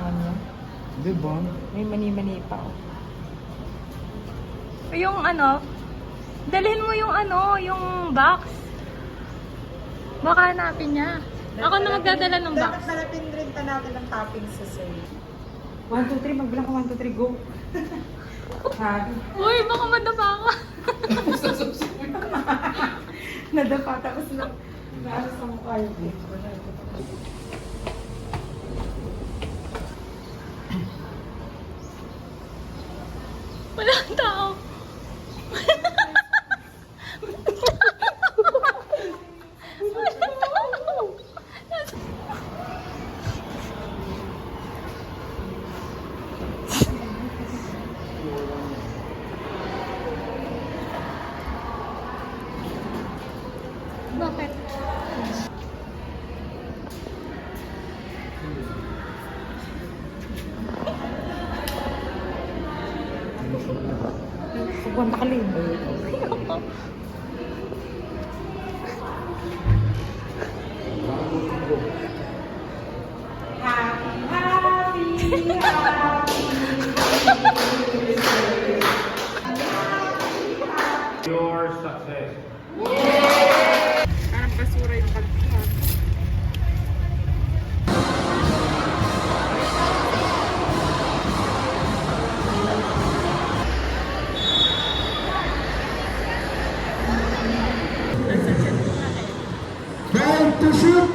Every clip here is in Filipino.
kailangan niya. Diba? May mani-mani pa. Oh. Yung ano, dalhin mo yung ano, yung box. Baka hanapin niya. Ako na magdadala ng box. Dapat nalapin rin pa natin ang toppings sa sir. 1, 2, 3. Magbilang ko 1, 2, 3. Go. Sabi. Uy, baka madapa ka. Nadapa. Tapos na. Nasa sa mukha yun. Walang tao. Bakit? Subuan na kalim. Your success. Parang basura yung pagkakas. Time to shoot!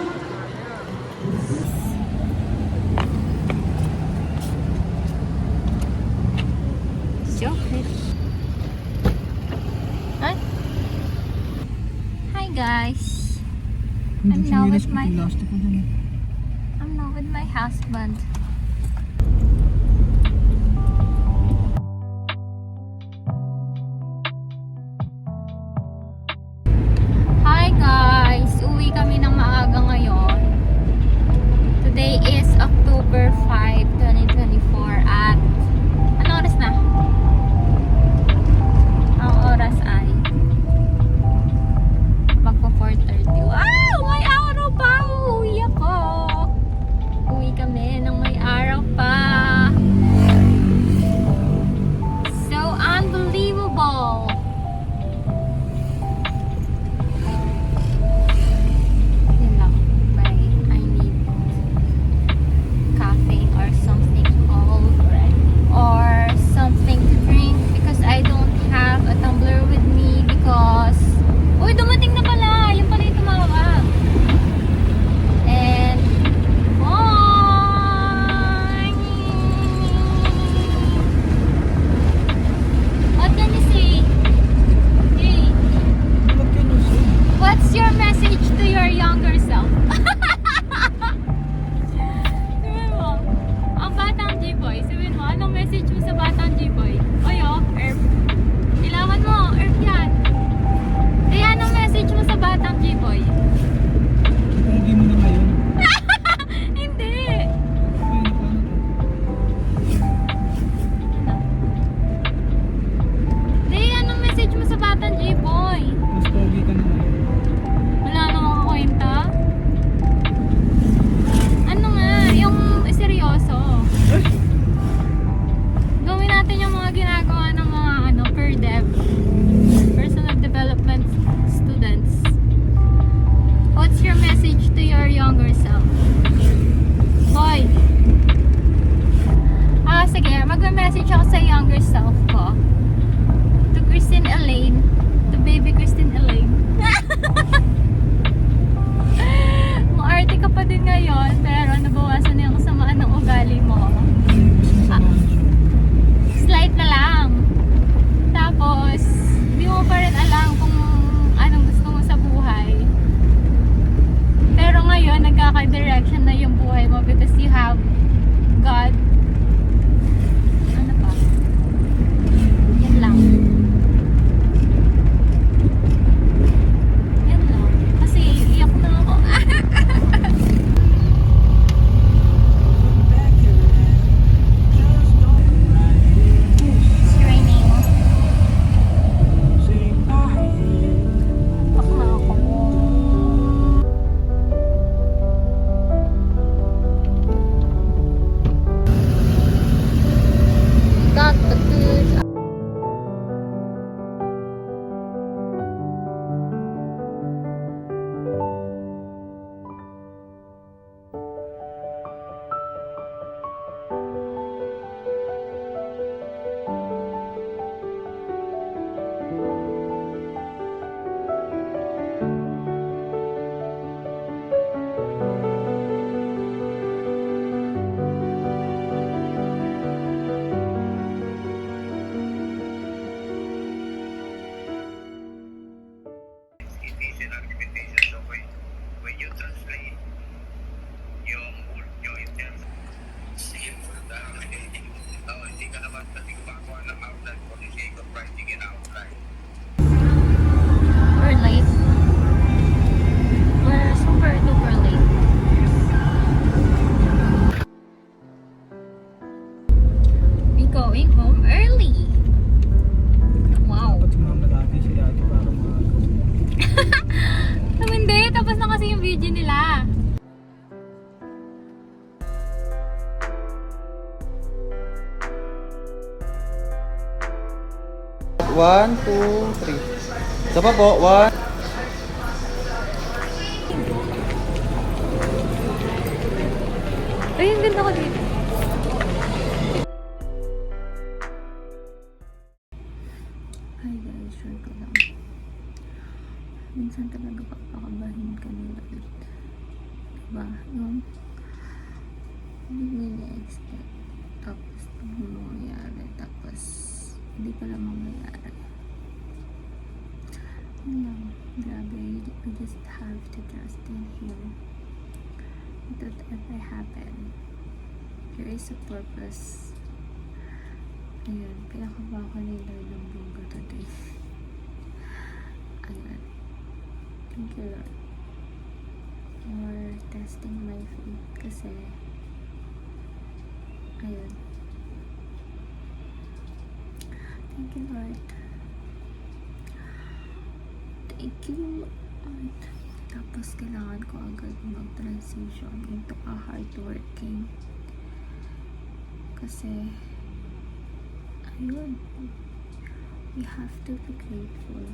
Hi. Hi guys. I'm now with my husband. Hi guys. Uwi kami ng maaga ngayon. Today is October 5, 2024 at ano oras na? Ang oras ay magpo 4:30. Wow! May araw pa! Uuwi ako! Uwi kami ng may araw pa. So unbelievable! Yun lang. Bye. I need caffeine or something cold or something to drink because I don't have a tumbler with me because uy, dumating na pala! Yung pala yung tumawag. And bye! What can you say? Hey, what's your message to your younger self? Sabihin mo, ang batang G-boy. Sabihin mo, anong message mo sa batang G-boy? Oyo, Earth. Ilawan mo, Earth yan. Kaya anong message mo sa batang G-boy? Hindi mo na ngayon. Hindi. Hindi, anong message mo sa batang G-boy? Mas pogi ka na ngayon. Wala namang kakwenta. Ano nga, yung seryoso. Gawin natin yung mga ginagawa ng mga per dev, personal development students. Efficient argumentation. So when you translate yung intents, hindi ka naman kasi gumagawa ng outline for the sake of writing an outline. We're late. We're super duper late. We going home early. Wow. Dapat sumama lagi si Daddy para maaga. Hindi, tapos na kasi yung video nila. One, two, three. Isa pa po. One. Ay, ang ganda ko dito. Hi guys, share ko lang. Minsan talaga papakabahin ka nila ulit. Diba? Yung hindi nila-expect. Tapos mangyayari. Tapos hindi pala mangyayari. Yun lang. Grabe. We just have to trust in Him. Whatever happen, there is a purpose. Ayun, pinakaba ko ni Lord ng bongga today. Ayun. Thank you, Lord. For testing my faith. Kasi, ayun. Thank you, Lord. Thank you, Lord. Tapos kailangan ko agad mag-transition into a hardworking. Kasi, ayun, we have to be grateful.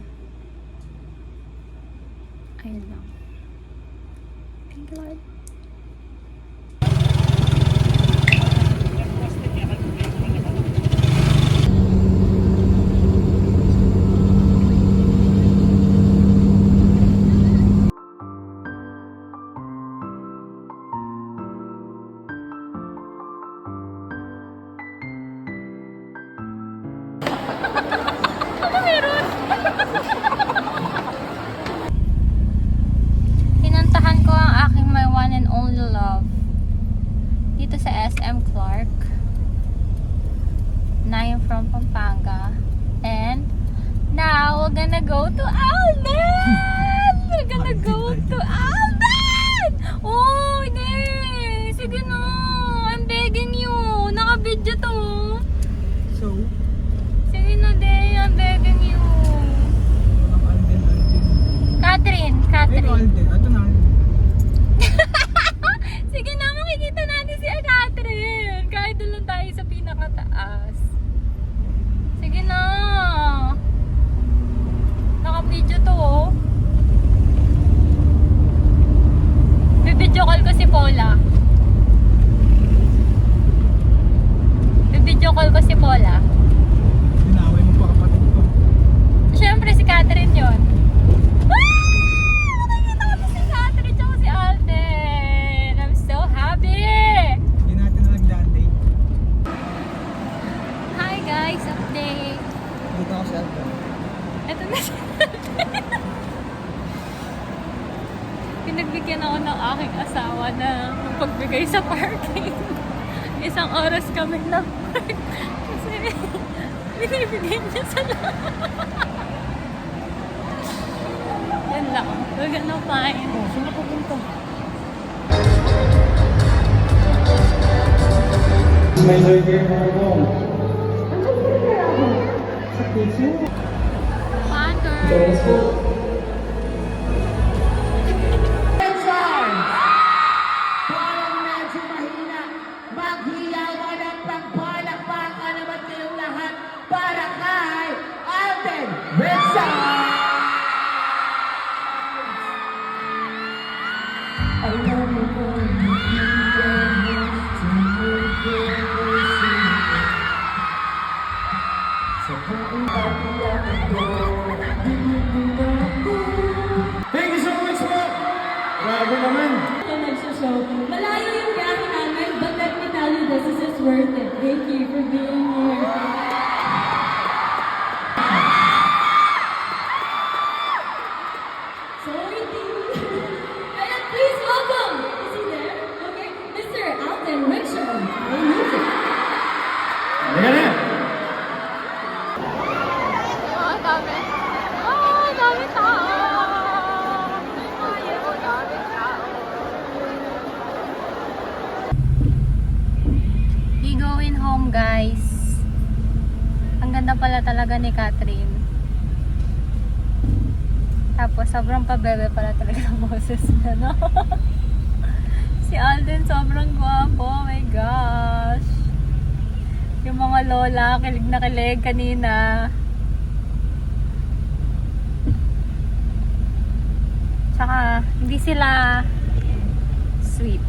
Ayun lang. Thank you, Lord. Pinuntahan ko ang aking my one and only love dito sa SM Clark. Na yung from Pampanga. And now we're gonna go to Alden! We're gonna go to Alden! Oh, hindi! Sige na! I'm begging you! Naka-video to! So, Sige na din! I'm begging you! Alden. Catherine! Ay, Catherine! Alden. Ito na. Sige na, makikita natin si Catherine. Kahit doon lang tayo sa pinakataas. Sige na. Naka-video to, oh. Bibidyo call ko si Paula. Bibidyo call ko si Paula. Dinaway mo pa kapatid ko. Siyempre, si Catherine yun. Nakikita ko na si Catherine tsaka si Alden. I'm so happy! Hindi natin na nag-date. Hi guys, update. Dito ako sa Alden. Ito na siya. Pinagbigyan ako ng aking asawa na pagbigay sa parking. 1 oras kami na park. Kasi binibigay niya sa lahat. Yan lang. We're gonna find. Oh, saan na pupunta? May burger na ako. Sa piso. Packer. Parang medyo mahina. Maghiyawan ang pagpalakpakan naman kayong lahat para kay Alden Richards! Alam mo kung hindi ka worth it. Thank you for being here. Sorry, and please welcome. Is he there? Okay, Mr. Alden Richard. Play music. Ah, dami. Ah, dami tao. Ayaw, dami tao. We going home, guys. Ang ganda pala talaga ni Catherine. Tapos, sobrang pabebe pala talaga ang boses niya, no? Si Alden, sobrang gwapo. Oh my gosh. Yung mga lola, kilig na kilig kanina. Tsaka, hindi sila sweet.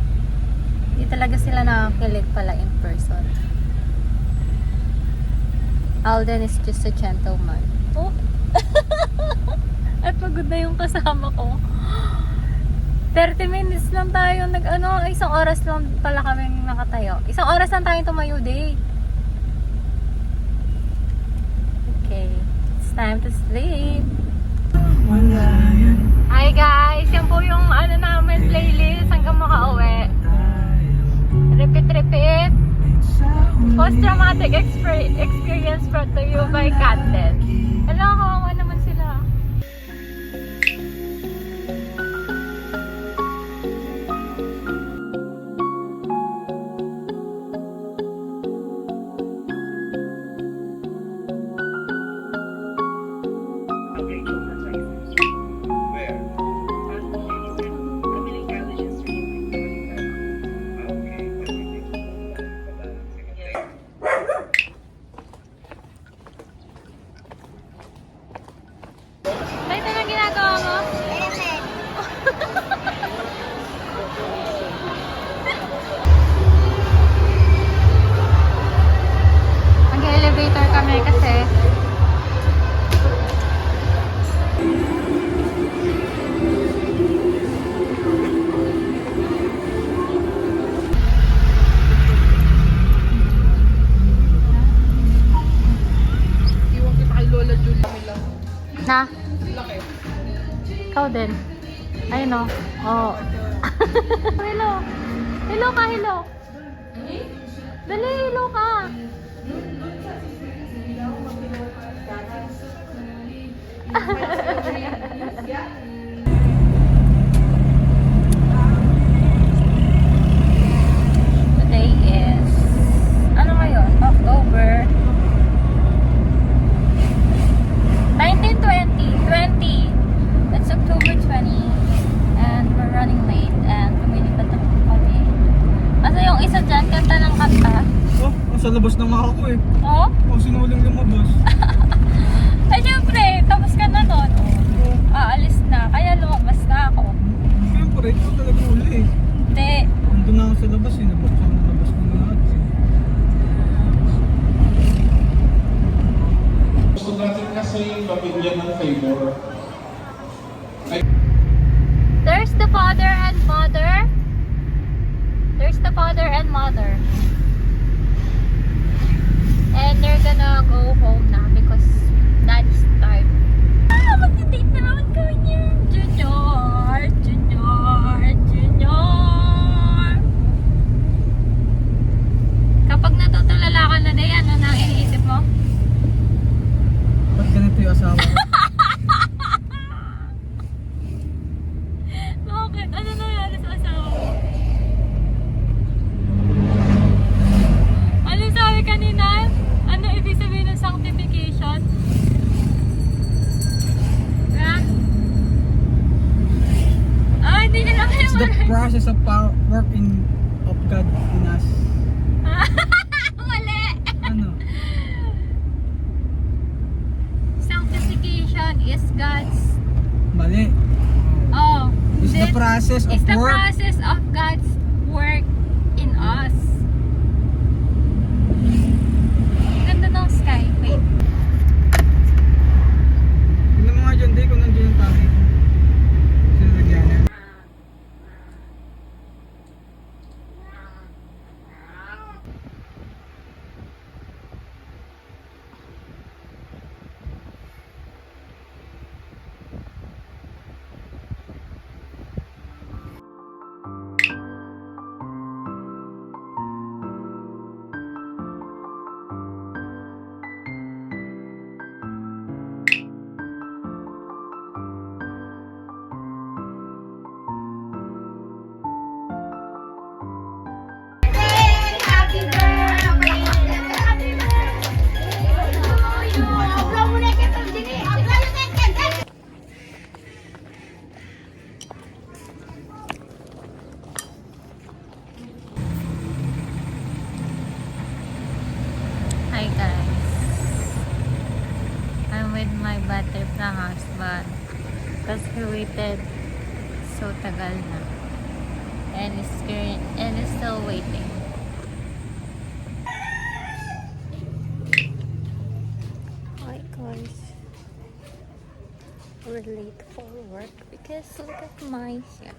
Hindi talaga sila nakakilig pala in person. Alden is just a gentleman. Oh! At pagod na yung kasama ko. 30 minutes lang tayo isang oras lang pala kaming nakatayo. Isang oras lang tayong tumayo, day. Okay, it's time to sleep. Hi guys, yan po yung namin playlist hanggang makauwi. Repeat. Post-traumatic experience brought to you by Catden. Hello, kawawa naman sila. Where? Tay, anong ginagawa mo? Mag-elevator kami kasi na? Ikaw din. Ayun o. Oh. Hello. Hello ka, hello. Dali, hello ka. Today is ano ngayon? October 1920. It's October 20 and we're running late and lumilipad na kami. Kasi yung isa dyan, kanta ng kanta. Oh, sa labas na nga ako eh. Oh? Oh, sinuling lumabas. Ay, syempre, tapos ka na nun. Aalis na, kaya lumabas na ako. Siyempre, ito talaga uli eh. Hindi. Nandun na ako sa labas eh. Nabuksan na labas ko na lahat eh. Gusto natin kasi mabigyan ng favor. There's the father and mother. There's the father and mother. And they're gonna go home na because daddy's tired. Mag-date na naman kami niya. Junior. Kapag natutulala ka na day, ano na iniisip mo? Ba't ganito yung asawa ko? Bakit? Ano nangyari sa asawa mo? Ano sabi kanina? Ano ibig sabihin ng sanctification? Ha? Ah, hindi na lang It's the process of work of God in us. Mali! Ano? Sanctification is God's... Mali. Oh. It's the process of It's the work. process of God's work in us. Ganda ng sky. Wait. Tignan mo nga dyan, di kung nandiyan yung tali ko. Sinalagyan yan. Hi guys. I'm with my butterfly husband because he waited so tagal na. And is still waiting. Hi guys. We're late for work because look at my hair.